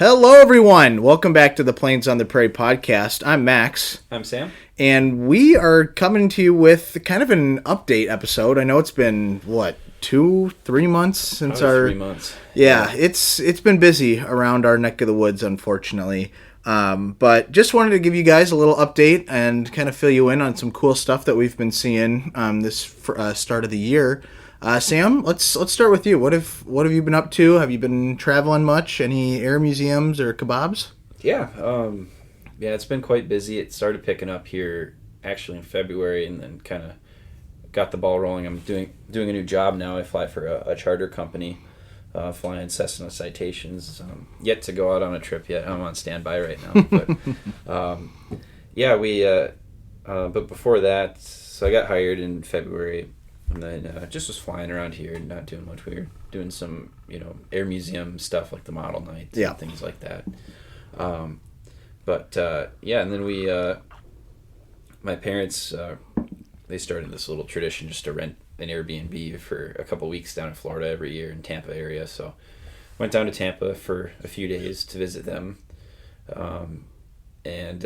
Hello, everyone. Welcome back to the Plains on the Prairie podcast. I'm Max. I'm Sam. And we are coming to you with kind of an update episode. I know it's been, 2-3 months since our... 3 months. Yeah, it's been busy around our neck of the woods, unfortunately. But just wanted to give you guys a little update and kind of fill you in on some cool stuff that we've been seeing this start of the year. Sam, let's start with you. What have you been up to? Have you been traveling much? Any air museums or kebabs? Yeah, it's been quite busy. It started picking up here actually in February, and then kind of got the ball rolling. I'm doing a new job now. I fly for a charter company, flying Cessna Citations. Yet to go out on a trip yet. I'm on standby right now. But but before that, so I got hired in February. And then just was flying around here and not doing much. We were doing some, air museum stuff like the model nights and things like that. And then my parents, they started this little tradition just to rent an Airbnb for a couple weeks down in Florida every year in Tampa area. So went down to Tampa for a few days to visit them, and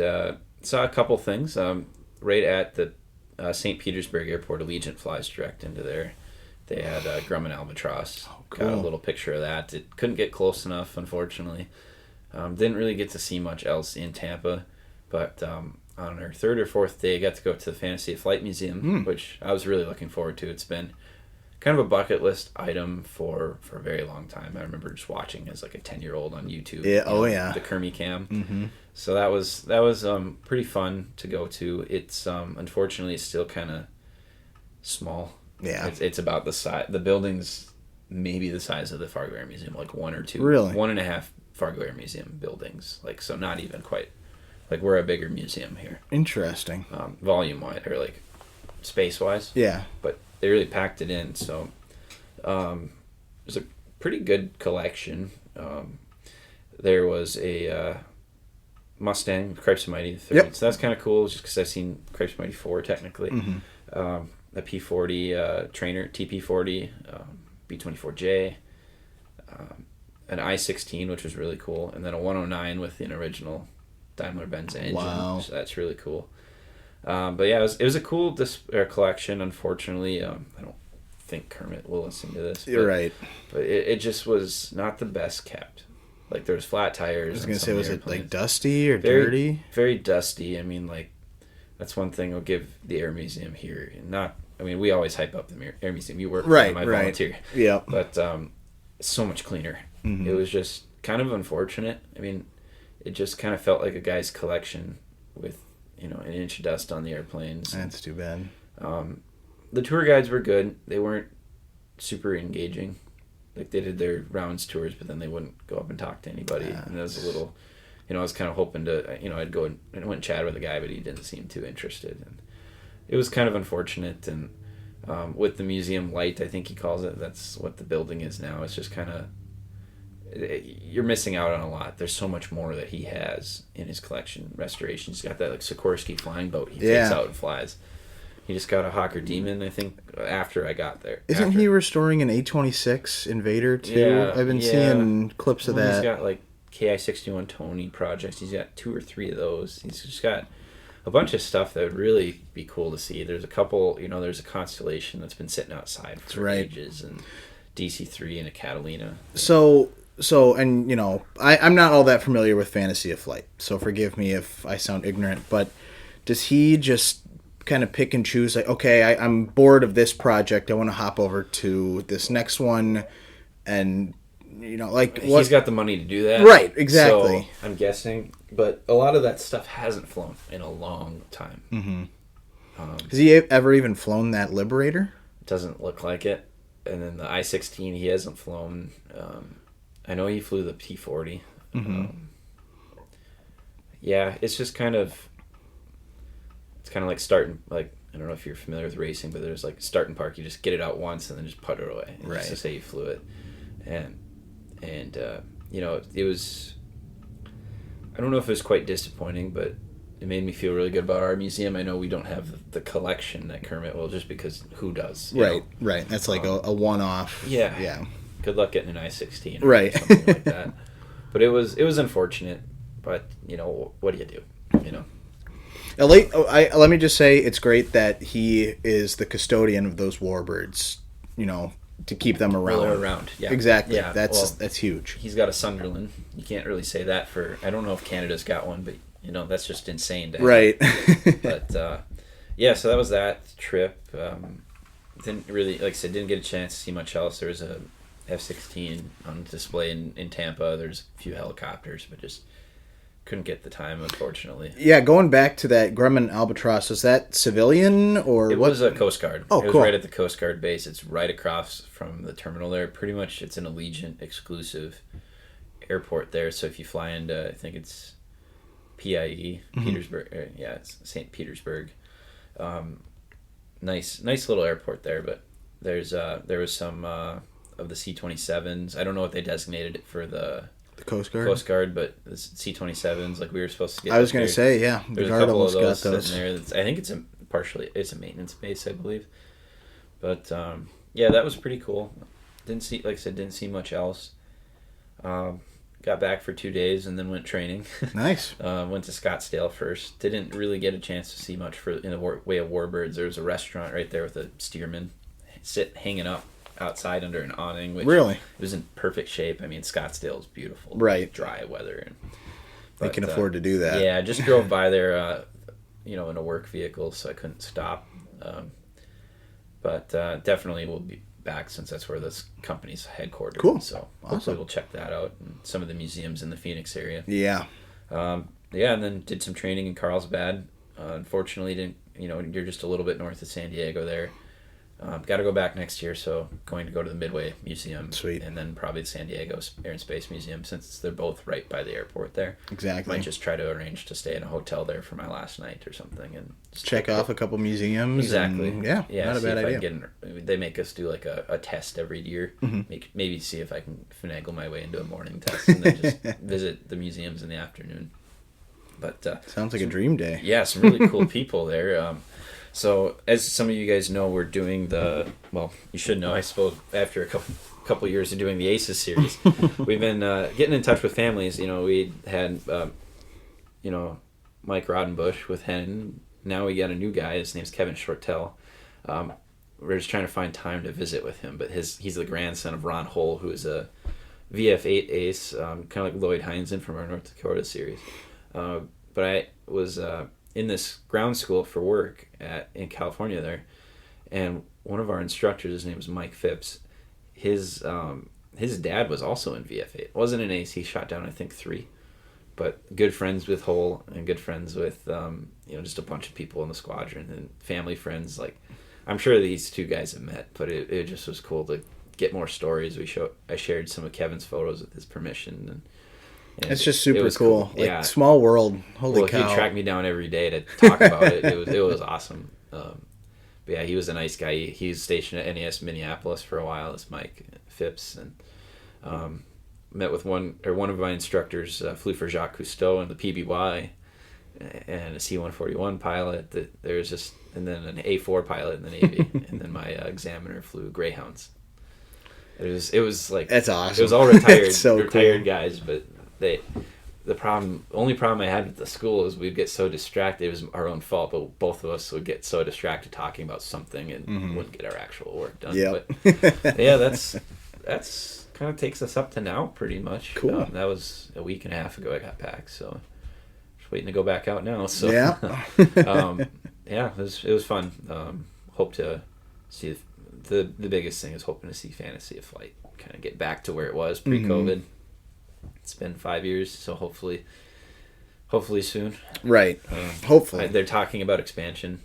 saw a couple things. Right at the St. Petersburg Airport, Allegiant flies direct into there. They had Grumman Albatross. Oh, cool. Got a little picture of that. It couldn't get close enough, unfortunately. Didn't really get to see much else in Tampa, but on our third or fourth day, I got to go to the Fantasy of Flight Museum, which I was really looking forward to. It's been kind of a bucket list item for a very long time. I remember just watching as like a 10-year-old on YouTube. Yeah, the Kermie Cam. Mm-hmm. So that was pretty fun to go to. It's unfortunately it's still kind of small. Yeah, it's about the size. The building's maybe the size of the Fargo Air Museum, like 1 or 2. Really, 1.5 Fargo Air Museum buildings. Like, so not even quite. Like, we're a bigger museum here. Interesting. Volume wise or like space wise. Yeah, but they really packed it in. So it was a pretty good collection. There was a Mustang, Cripes Mighty III. Yep. So that's kind of cool, just because I've seen Cripes Mighty 4 technically. Mm-hmm. A P40 Trainer, TP40, B24J, an I-16, which was really cool, and then a 109 with an original Daimler-Benz engine. Wow. So that's really cool. It was a cool collection. Unfortunately, I don't think Kermit will listen to this. You're right. But it just was not the best kept. Like, there was flat tires. I was going to say, was it like dusty or dirty? Very dusty. I mean, like, that's one thing I'll give the Air Museum here. We always hype up the Air Museum. You work right, for them, I volunteer. Yeah. But it's so much cleaner. Mm-hmm. It was just kind of unfortunate. I mean, it just kind of felt like a guy's collection with, an inch of dust on the airplanes. That's too bad. The tour guides were good. They weren't super engaging. Like, they did their rounds tours, but then they wouldn't go up and talk to anybody. Yeah. And that was a little, I was kind of hoping to, I'd go and I went and chat with a guy, but he didn't seem too interested. And it was kind of unfortunate. And with the museum light, I think he calls it, that's what the building is now. It's just kind of, you're missing out on a lot. There's so much more that he has in his collection. Restoration. He's got that like Sikorsky flying boat he takes out and flies. He just got a Hawker Demon, I think, after I got there. Isn't he restoring an A-26 Invader, too? Yeah, I've been seeing clips of that. He's got, like, Ki-61 Tony projects. He's got 2 or 3 of those. He's just got a bunch of stuff that would really be cool to see. There's a couple, there's a Constellation that's been sitting outside for ages, and DC-3 and a Catalina. So and, I'm not all that familiar with Fantasy of Flight, so forgive me if I sound ignorant, but does he just kind of pick and choose, like, okay, I'm bored of this project, I want to hop over to this next one, and he's got the money to do that, right? Exactly. So I'm guessing, but a lot of that stuff hasn't flown in a long time. Mm-hmm. Has he ever even flown that Liberator? Doesn't look like it. And then the I-16 he hasn't flown. I know he flew the P40. Mm-hmm. It's just kind of. It's kind of like starting, like, I don't know if you're familiar with racing, but there's like start and park. You just get it out once and then just put it away. Right. Just to say you flew it. And it was, I don't know if it was quite disappointing, but it made me feel really good about our museum. I know we don't have the collection that Kermit will, just because who does? Right. That's like a one-off. Yeah. Good luck getting an I-16 or right. something like that. But it was unfortunate. But what do you do? You know. Let me just say, it's great that he is the custodian of those warbirds. To keep them around. Well, around, yeah. Exactly. Yeah, that's huge. He's got a Sunderland. You can't really say that for. I don't know if Canada's got one, but that's just insane. To have. Right. But so that was that trip. Didn't really, like I said, didn't get a chance to see much else. There was a F-16 on display in Tampa. There's a few helicopters, but just couldn't get the time, unfortunately. Yeah, going back to that Grumman Albatross, was that civilian or it what? It was a Coast Guard. Oh, it was cool. right at the Coast Guard base. It's right across from the terminal there. Pretty much, it's an Allegiant exclusive airport there. So if you fly into, I think it's PIE, Petersburg. It's St. Petersburg. Nice little airport there. But there was some of the C-27s. I don't know what they designated it for the Coast Guard. Coast Guard, but the C-27s, like we were supposed to get. I was going to say, yeah, there's a couple of those sitting there. I think it's a maintenance base, I believe. But that was pretty cool. Didn't see much else. Got back for 2 days and then went training. Nice. Went to Scottsdale first. Didn't really get a chance to see much in the way of warbirds. There was a restaurant right there with a steerman hanging up outside under an awning, which really was in perfect shape. I mean, Scottsdale is beautiful, right? Dry weather, they can afford to do that. Yeah, I just drove by there, in a work vehicle, so I couldn't stop. But definitely we'll be back since that's where this company's headquartered. Cool. So awesome. Hopefully we'll check that out and some of the museums in the Phoenix area. Yeah. And then did some training in Carlsbad. Unfortunately, didn't. You're just a little bit north of San Diego there. Got to go back next year, so going to go to the Midway Museum. Sweet. And then probably the San Diego Air and Space Museum, since they're both right by the airport there. Exactly. Might just try to arrange to stay in a hotel there for my last night or something, and just check off a couple museums. Exactly. Not a bad idea. They make us do like a test every year. Mm-hmm. Maybe see if I can finagle my way into a morning test, and then just visit the museums in the afternoon. But sounds like a dream day. Yeah, some really cool people there. So, as some of you guys know, we're doing you should know, I suppose, after a couple years of doing the ACES series, we've been getting in touch with families. We had, Mike Rodenbush with Hen. Now we got a new guy. His name's Kevin Shortell. We're just trying to find time to visit with him. But he's the grandson of Ron Hull, who is a VF8 ace, kind of like Lloyd Heinzen from our North Dakota series. But I was in this ground school for work in California there, and one of our instructors, his name was Mike Phipps. His dad was also in VF8. Wasn't an ace. He shot down I think 3, but good friends with Hull and good friends with just a bunch of people in the squadron and family friends. Like, I'm sure these two guys have met, but it just was cool to get more stories. I shared some of Kevin's photos with his permission, and it's just super cool. Yeah, small world. Holy cow! He tracked me down every day to talk about it. It was awesome. But yeah, he was a nice guy. He was stationed at NES Minneapolis for a while as Mike Phipps, and met with one of my instructors. Flew for Jacques Cousteau in the PBY, and a C-141 pilot. And then an A4 pilot in the Navy, and then my examiner flew Greyhounds. It was like, that's awesome. It was all retired cool. guys, but the only problem I had with the school is we'd get so distracted. It was our own fault, but both of us would get so distracted talking about something and wouldn't get our actual work done. Yep. But yeah, that's kind of takes us up to now, pretty much. Cool. That was a week and a half ago I got back, so just waiting to go back out now. So yeah, it was fun. Hope to see the biggest thing is hoping to see Fantasy of Flight kind of get back to where it was pre-COVID. It's been 5 years, so hopefully soon. Right. Hopefully. They're talking about expansion.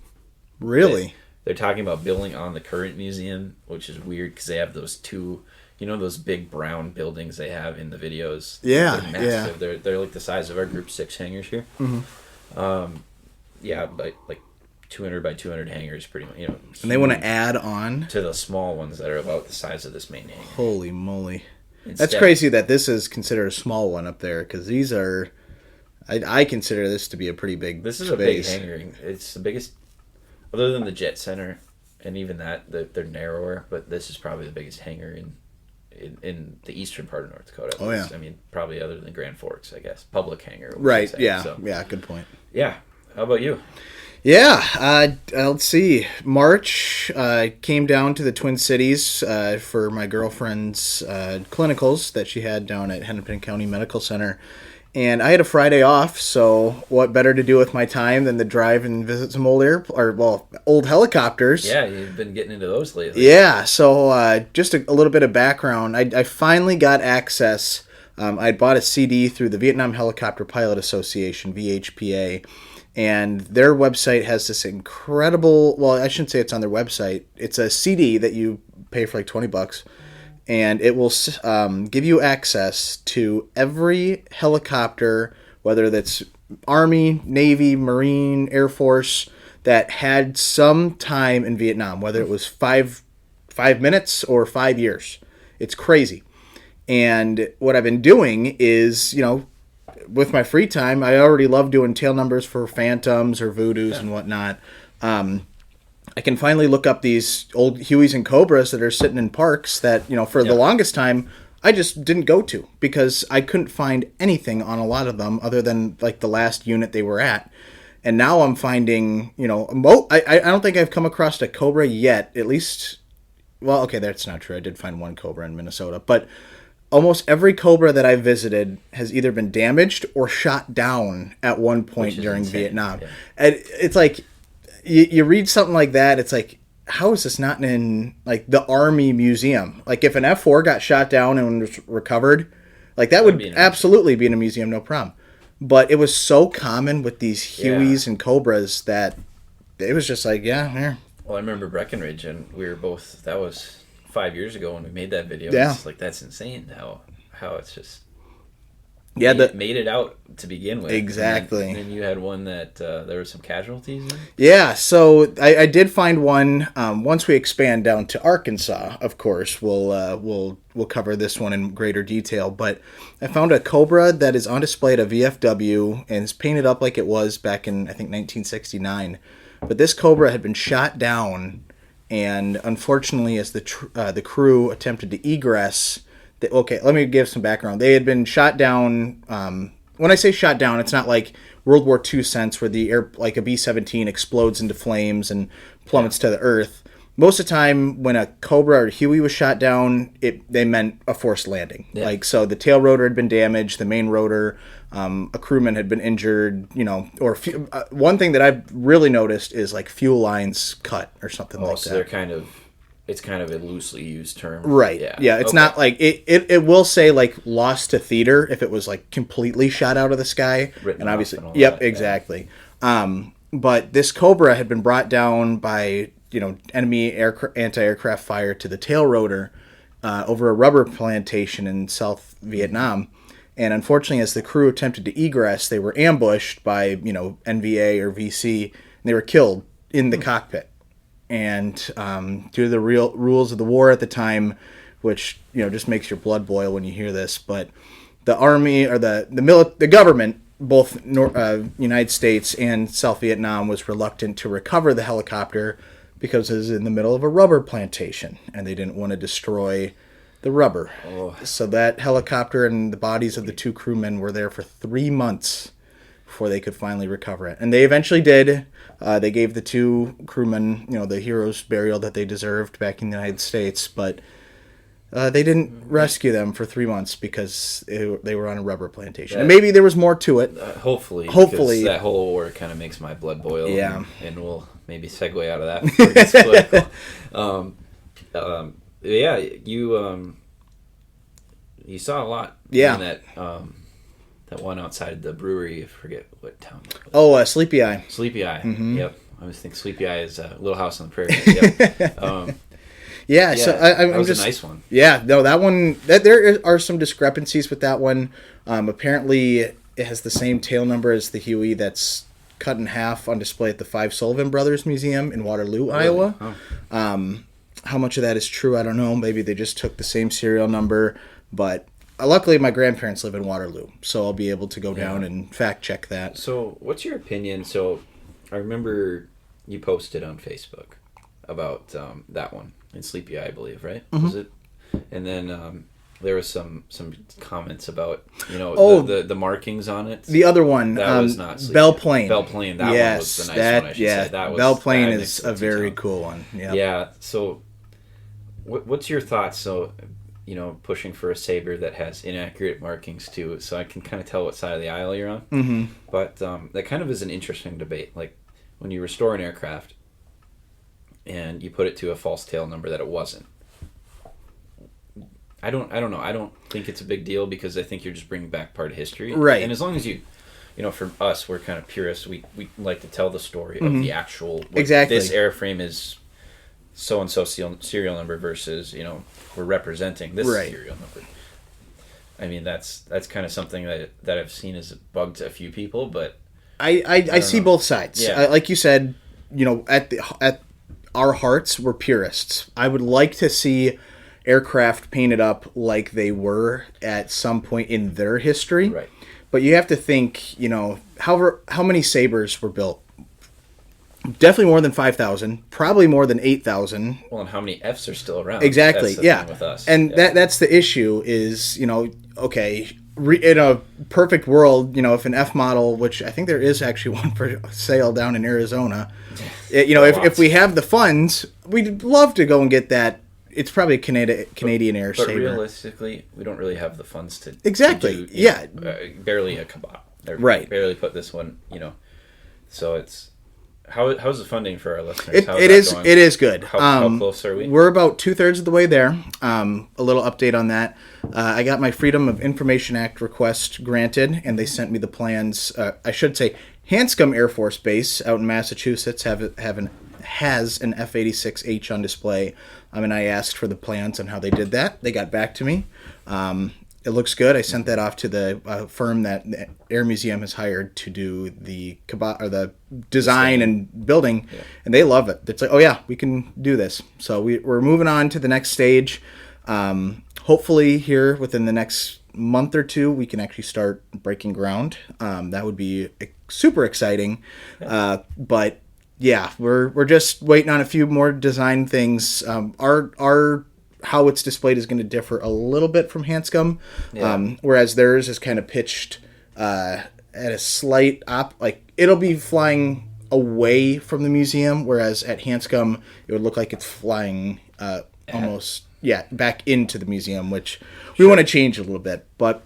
Really? They're talking about building on the current museum, which is weird because they have those two, those big brown buildings they have in the videos. Yeah, they're massive. Yeah. They're like the size of our Group 6 hangars here. Mm-hmm. But like 200 by 200 hangars, pretty much. And they want to add on to the small ones that are about the size of this main hangar. Holy moly! That's crazy that this is considered a small one up there, because these are. I consider this to be a pretty big. This is space. A big hangar. It's the biggest, other than the Jet Center, and even that they're narrower. But this is probably the biggest hangar in the eastern part of North Dakota. Oh, yeah. I mean, probably other than Grand Forks, I guess. Public hangar. Right. Say. Yeah. So, Yeah. Good point. yeah. How about you? Yeah, let's see. March came down to the Twin Cities for my girlfriend's clinicals that she had down at Hennepin County Medical Center. And I had a Friday off, so what better to do with my time than to drive and visit some old helicopters. Yeah, you've been getting into those lately. Yeah, so just a little bit of background. I finally got access. I bought a CD through the Vietnam Helicopter Pilot Association, VHPA. And their website has this incredible, well, I shouldn't say it's on their website. It's a CD that you pay for like $20, and it will give you access to every helicopter, whether that's Army, Navy, Marine, Air Force, that had some time in Vietnam, whether it was 5 minutes or 5 years. It's crazy. And what I've been doing is, with my free time, I already love doing tail numbers for Phantoms or Voodoos and whatnot. I can finally look up these old Hueys and Cobras that are sitting in parks that, for the longest time, I just didn't go to because I couldn't find anything on a lot of them other than like the last unit they were at. And now I'm finding, I don't think I've come across a Cobra yet, at least, well, okay, that's not true. I did find one Cobra in Minnesota, but almost every Cobra that I visited has either been damaged or shot down at one point during Vietnam. Yeah. And it's like, you read something like that, it's like, how is this not in, like, the Army Museum? Like, if an F-4 got shot down and was recovered, like, that would absolutely be in a museum, no problem. But it was so common with these Hueys and Cobras that it was just like, yeah, here. Well, I remember Breckenridge, and we were both, that was 5 years ago when we made that video. Yeah. It's like, that's insane how it's just made it out to begin with. Exactly. And then you had one that there were some casualties in? Yeah, so I did find one. Once we expand down to Arkansas, of course, we'll cover this one in greater detail. But I found a Cobra that is on display at a VFW and is painted up like it was back in, I think, 1969. But this Cobra had been shot down, and unfortunately, as the crew attempted to egress, okay, let me give some background. They had been shot down. When I say shot down, it's not like World War II sense where the air, like a B-17, explodes into flames and plummets to the earth. Most of the time, when a Cobra or Huey was shot down, they meant a forced landing. Yeah. Like, so the tail rotor had been damaged, the main rotor, a crewman had been injured, or one thing that I've really noticed is like fuel lines cut or something like so that. It's kind of a loosely used term. Right. Yeah, it's not like it will say like lost to theater if it was like completely shot out of the sky. Written and obviously that, exactly. But this Cobra had been brought down by, enemy anti-aircraft fire to the tail rotor over a rubber plantation in South Vietnam. And unfortunately, as the crew attempted to egress, they were ambushed by, NVA or VC, and they were killed in the cockpit. And due to the real rules of the war at the time, which just makes your blood boil when you hear this, but the Army or the government, both United States and South Vietnam, was reluctant to recover the helicopter because it was in the middle of a rubber plantation, and they didn't want to destroy the rubber. Oh. So that helicopter and the bodies of the two crewmen were there for 3 months before they could finally recover it, and they eventually did. They gave the two crewmen, the hero's burial that they deserved back in the United States, but they didn't rescue them for 3 months because they were on a rubber plantation. And maybe there was more to it. Hopefully, because that whole war kind of makes my blood boil. Yeah, and we'll maybe segue out of that before it gets political. Yeah, you saw a lot. Yeah. In that one outside the brewery, I forget what town. Oh, Sleepy Eye. Sleepy Eye. Mm-hmm. Yep. I always think Sleepy Eye is a Little House on the Prairie. Yep. Yeah, so I'm was just a nice one. Yeah, no, that one. There are some discrepancies with that one. Apparently, it has the same tail number as the Huey that's cut in half on display at the Five Sullivan Brothers Museum in Waterloo, Iowa. Oh. How much of that is true, I don't know. Maybe they just took the same serial number, but luckily my grandparents live in Waterloo, so I'll be able to go down and fact check that. So, what's your opinion? So, I remember you posted on Facebook about that one in Sleepy Eye, I believe, right? Mm-hmm. Was it? And then there was some comments about the markings on it. The other one, that was not sleek. Belle Plaine. Belle Plaine, that one was the nice one. I should say. That was, Belle Plaine is a very cool one. Yep. Yeah. So, what's your thoughts? So, pushing for a saber that has inaccurate markings too, so I can kind of tell what side of the aisle you're on. Mm-hmm. But that kind of is an interesting debate. Like when you restore an aircraft and you put it to a false tail number that it wasn't. I don't know. I don't think it's a big deal because I think you're just bringing back part of history. Right. And as long as for us, we're kind of purists. We like to tell the story of the actual. Exactly. This airframe is so and so serial number versus we're representing this serial number. I mean that's kind of something that I've seen as a bug to a few people, but I see both sides. Yeah. Like you said, at our hearts we're purists. I would like to see aircraft painted up like they were at some point in their history. Right. But you have to think, how many Sabres were built? Definitely more than 5,000, probably more than 8,000. Well, and how many Fs are still around? Exactly, That's the yeah. thing with us. And that's the issue is, in a perfect world, if an F model, which I think there is actually one for sale down in Arizona, if we have the funds, we'd love to go and get that. It's probably a Canadian Air But Sabre. realistically, we don't really have the funds to Exactly, to yeah. Barely a kabot. Right. Barely put this one, So it's how's the funding for our listeners? It is good. How close are we? We're about 2/3 of the way there. A little update on that. I got my Freedom of Information Act request granted, and they sent me the plans. I should say, Hanscom Air Force Base out in Massachusetts has an F-86H on display. And I asked for the plans on how they did that. They got back to me. It looks good. I sent that off to the firm that the Air Museum has hired to do the design and building, and they love it. It's like, oh yeah, we can do this. So we're moving on to the next stage. Hopefully here within the next month or two, we can actually start breaking ground. That would be super exciting. But yeah, we're just waiting on a few more design things. Our how it's displayed is going to differ a little bit from Hanscom, whereas theirs is kind of pitched at a slight it'll be flying away from the museum, whereas at Hanscom it would look like it's flying almost back into the museum, which we want to change a little bit, but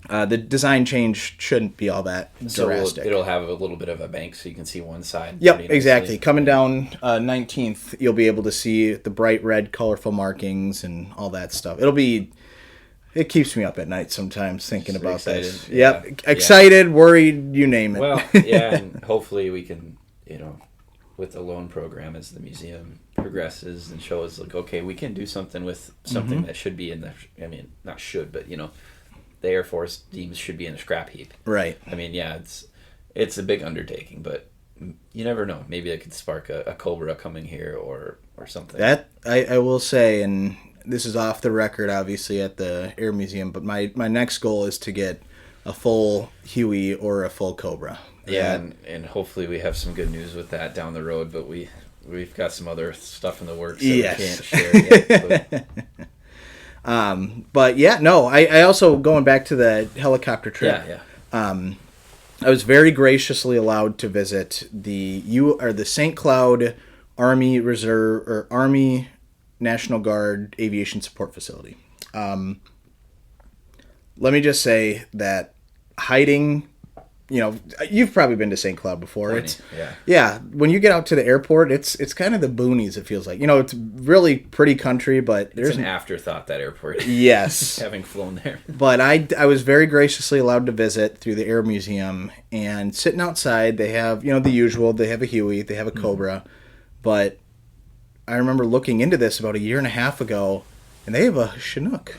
the design change shouldn't be all that drastic. It'll have a little bit of a bank so you can see one side. Yep, exactly. Coming down 19th, you'll be able to see the bright red, colorful markings and all that stuff. It keeps me up at night sometimes thinking about this. Yep, excited, worried, you name it. Well, yeah, and hopefully we can, with the loan program as the museum progresses and shows, okay, we can do something with something that should be in not should, but, the Air Force deems should be in a scrap heap. Right. It's a big undertaking, but you never know. Maybe it could spark a Cobra coming here or something. That I will say, and this is off the record, obviously, at the Air Museum, but my next goal is to get a full Huey or a full Cobra. Yeah, and hopefully we have some good news with that down the road, but we've got some other stuff in the works that we can't share yet. But. But yeah, no, I also, going back to the helicopter trip, I was very graciously allowed to visit the St. Cloud Army Reserve or Army National Guard Aviation Support Facility. Let me just say that hiding, you've probably been to St. Cloud before. When you get out to the airport, it's kind of the boonies, it feels like. It's really pretty country, but there's an afterthought, that airport. Yes. Having flown there. But I was very graciously allowed to visit through the Air Museum, and sitting outside, they have, the usual, they have a Huey, they have a Cobra, but I remember looking into this about a year and a half ago, and they have a Chinook.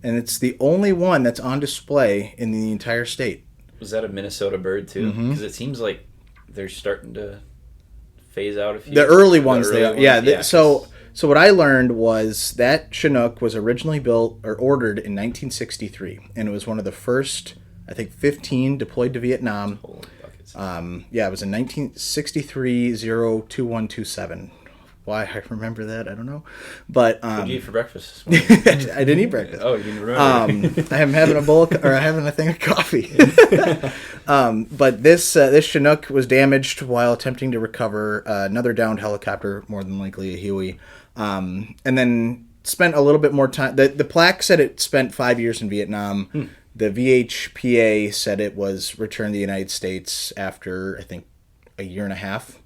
And it's the only one that's on display in the entire state. Was that a Minnesota bird too? Because it seems like they're starting to phase out a few. The early ones. So what I learned was that Chinook was originally built or ordered in 1963, and it was one of the first, I think, 15 deployed to Vietnam. Holy buckets. It was in 1963-02127. Why I remember that, I don't know. But What did you eat for breakfast this morning? I didn't eat breakfast. Oh, you didn't remember. I am having a bowl or having a thing of coffee. But this Chinook was damaged while attempting to recover another downed helicopter, more than likely a Huey, and then spent a little bit more time. The plaque said it spent 5 years in Vietnam. The VHPA said it was returned to the United States after, I think, a year and a half,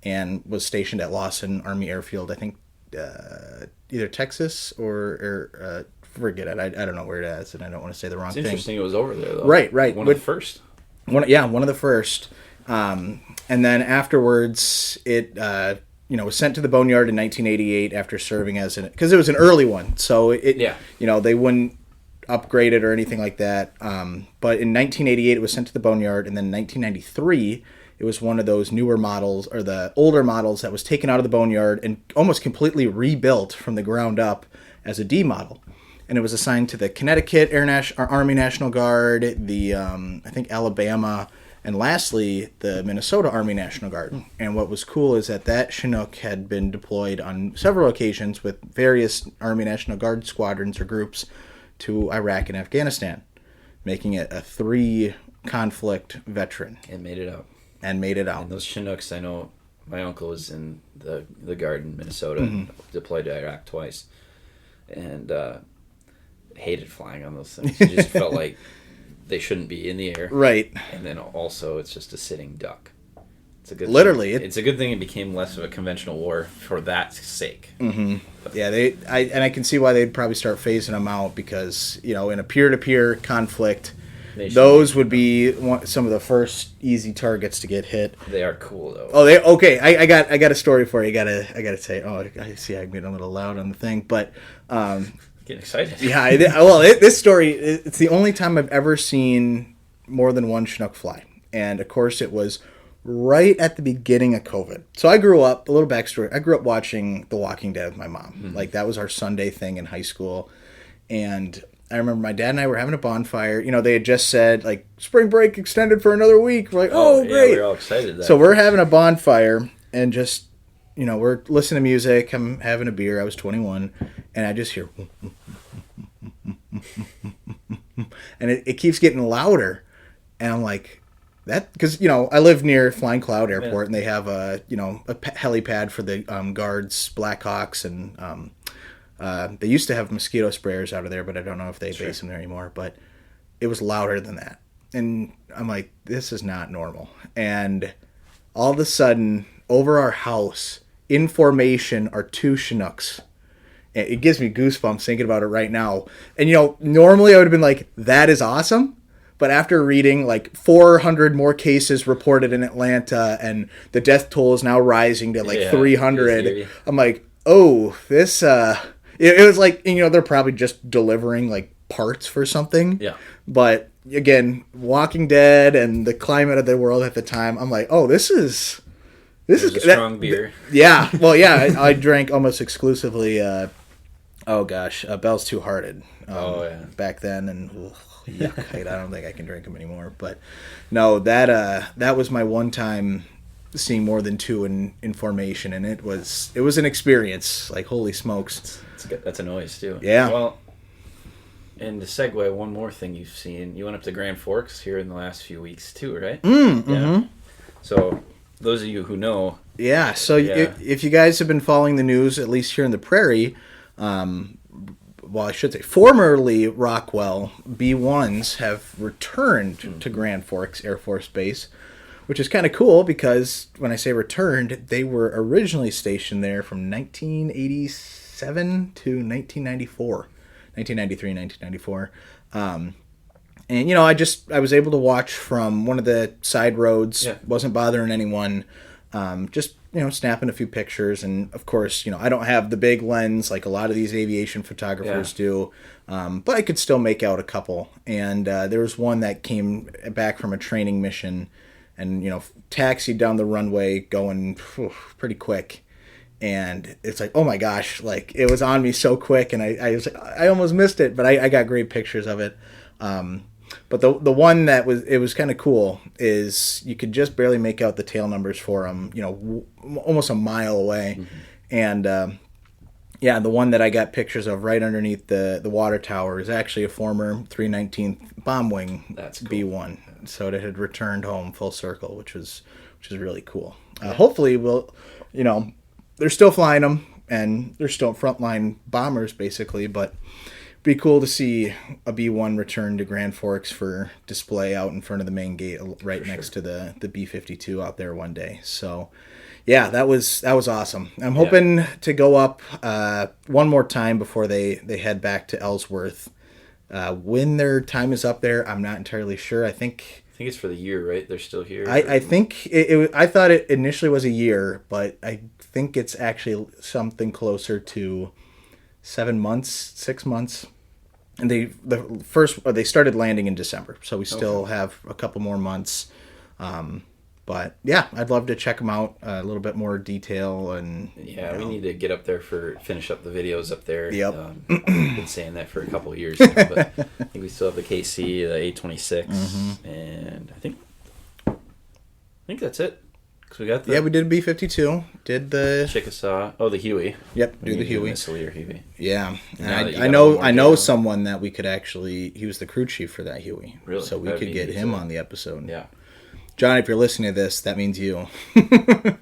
and was stationed at Lawson Army Airfield, I think, either Texas or forget it. I don't know where it is, and I don't want to say the wrong It's thing. interesting it was over there, though. Right. One of the first. One of the first. And then afterwards, it was sent to the Boneyard in 1988 after serving as because it was an early one, so they wouldn't upgrade it or anything like that. But in 1988, it was sent to the Boneyard, and then in 1993, it was one of those newer models or the older models that was taken out of the Boneyard and almost completely rebuilt from the ground up as a D model. And it was assigned to the Connecticut Army National Guard, the I think Alabama, and lastly the Minnesota Army National Guard. And what was cool is that Chinook had been deployed on several occasions with various Army National Guard squadrons or groups to Iraq and Afghanistan, making it a 3-conflict veteran. And made it out. And those Chinooks, I know my uncle was in the Guard in Minnesota, deployed to Iraq twice, and hated flying on those things. He just felt like they shouldn't be in the air. Right. And then also it's just a sitting duck. It's a good Literally. It's a good thing it became less of a conventional war for that sake. Mm-hmm. Yeah, I can see why they'd probably start phasing them out because, in a peer-to-peer conflict, those would be some of the first easy targets to get hit. They are cool though. Oh, okay. I got a story for you. I gotta say. Oh, I see. I'm getting a little loud on the thing, but getting excited. Yeah. This story. It's the only time I've ever seen more than one Chinook fly, and of course it was right at the beginning of COVID. So I grew up. A little backstory. I grew up watching The Walking Dead with my mom. Mm-hmm. Like that was our Sunday thing in high school, and I remember my dad and I were having a bonfire. They had just said, like, spring break extended for another week. We're like, oh great. Yeah, we were all excited. So we're having a bonfire and just, we're listening to music. I'm having a beer. I was 21. And I just hear, and it keeps getting louder. And I'm like, that, because, I live near Flying Cloud Airport, and they have a helipad for the Guards, Blackhawks, and they used to have mosquito sprayers out of there, but I don't know if they base them there anymore. But it was louder than that. And I'm like, this is not normal. And all of a sudden, over our house, in formation, are 2 Chinooks. And it gives me goosebumps thinking about it right now. And, normally I would have been like, that is awesome. But after reading like 400 more cases reported in Atlanta and the death toll is now rising to like 300, I'm like, oh, this... It was like, they're probably just delivering like parts for something. Yeah. But again, Walking Dead and the climate of the world at the time, I'm like, oh, this is a strong beer. Yeah. Well, yeah, I drank almost exclusively. Bell's Two Hearted. Back then, and yuck, I don't think I can drink them anymore. But no, that was my one time seeing more than 2 in formation, and it was an experience. Like, holy smokes. That's a noise too. Yeah. Well, and to segue, one more thing you've seen. You went up to Grand Forks here in the last few weeks too, right? Yeah. Mm-hmm. So those of you who know. Yeah. So if you guys have been following the news, at least here in the Prairie, I should say formerly Rockwell B-1s have returned to Grand Forks Air Force Base, which is kind of cool because when I say returned, they were originally stationed there from 1987 to 1993, 1994. And, I was able to watch from one of the side roads, wasn't bothering anyone, just, snapping a few pictures. And, of course, I don't have the big lens like a lot of these aviation photographers do, but I could still make out a couple. And there was one that came back from a training mission and, taxied down the runway going pretty quick. And it's like, oh my gosh, like it was on me so quick, and I was like, I almost missed it, but I got great pictures of it. But the one that was kind of cool is you could just barely make out the tail numbers for them, almost a mile away. Mm-hmm. And yeah, the one that I got pictures of right underneath the water tower is actually a former 319th bomb wing. That's cool. B1. So it had returned home full circle, which is really cool. Hopefully we'll, they're still flying them and they're still frontline bombers basically, but it'd be cool to see a B1 return to Grand Forks for display out in front of the main gate right next to the B-52 out there one day. So yeah, that was awesome. I'm hoping to go up one more time before they head back to Ellsworth. When their time is up there, I'm not entirely sure. I think it's for the year, right? They're still here. I think I thought it initially was a year, but I think it's actually something closer to 7 months, 6 months. And they started landing in December, so we still have a couple more months. But yeah, I'd love to check them out, a little bit more detail and we need to get up there finish up the videos up there. Yep. I've been saying that for a couple of years now, but I think we still have the KC, the A26, and I think that's it. Cause we got we did B-52, did the Chickasaw. Oh, the Huey. Yep, do the Huey. Missile or Huey. Yeah, and I know someone that we could actually. He was the crew chief for that Huey. Really? So we could get him on the episode. Yeah. John, if you're listening to this, that means you.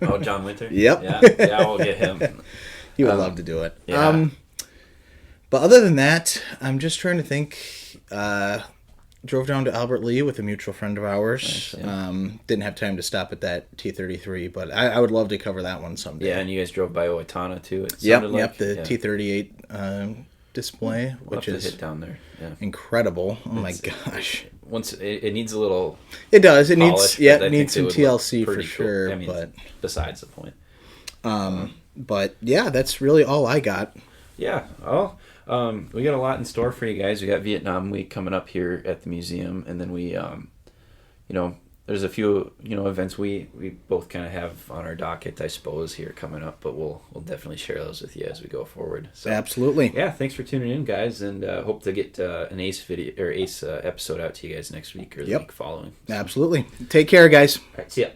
Oh, John Winter? Yep. Yeah, we'll get him. He would love to do it. Yeah. But other than that, I'm just trying to think. Drove down to Albert Lea with a mutual friend of ours. Nice, yeah. Didn't have time to stop at that T-33, but I would love to cover that one someday. Yeah, and you guys drove by Owatonna too. Yep, the T-38 display, which is hit down there. Yeah. Incredible. Oh my gosh. Once it needs a little. It does. It polish, needs some TLC for cool. sure. I mean, but besides the point. But yeah, that's really all I got. Yeah. We got a lot in store for you guys. We got Vietnam Week coming up here at the museum, and then we, there's a few, events we both kind of have on our docket, I suppose, here coming up. But we'll definitely share those with you as we go forward. So, absolutely. Yeah. Thanks for tuning in, guys, and hope to get an Ace video or Ace episode out to you guys next week or the week following. So. Absolutely. Take care, guys. All right. See ya.